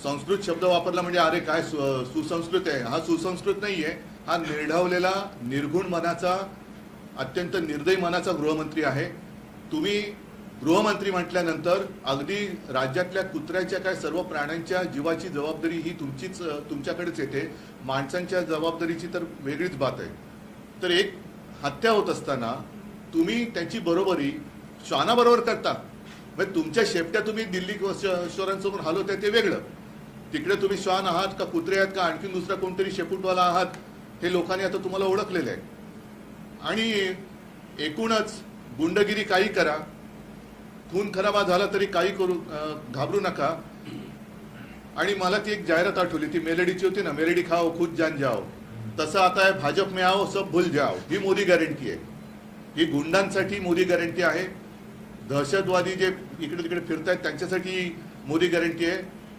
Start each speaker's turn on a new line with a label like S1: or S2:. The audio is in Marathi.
S1: संस्कृत शब्द वापरला म्हणजे अरे काय सुसंस्कृत आहे. हा सुसंस्कृत नाहीये, हा निर्ढावलेला निर्गुण मनाचा अत्यंत निर्दयी मनाचा गृहमंत्री आहे. तुम्ही गृहमंत्री म्हटल्यानंतर अगदी राज्यातल्या कुत्र्याच्या काय सर्व प्राण्यांच्या जीवाची जबाबदारी ही तुमच्याकडेच येते. माणसांच्या जबाबदारीची तर वेगळीच बात आहे. तर एक हत्या होत असताना तुम्ही त्यांची बरोबरी श्वानाबरोबर करता. म्हणजे तुमच्या शेपट्या तुम्ही दिल्ली शोरांसमोर हलवताय ते वेगळं. तिकडे तुम्ही श्वान आहात का कुत्रे आहात का आणखी दुसरा कोणतरी शेपूटवाला आहात हे लोकांनी आता तुम्हाला ओळखलेलं आहे. आणि एकूणच गुंडगिरी काही करा, खून खराबा झाला तरी काही करू, घाबरू नका. आणि मला ती एक जाहिरात आठवली, ती मेलेडीची होती ना, मेलेडी खाओ खुद जान जाओ. तसं आता आहे भाजप में आओ सब भूल जाओ. ही मोदी गॅरंटी आहे. ही गुंडांसाठी मोदी गॅरंटी आहे. दहशतवादी जे इकडे तिकडे फिरतायत त्यांच्यासाठी मोदी गॅरंटी आहे.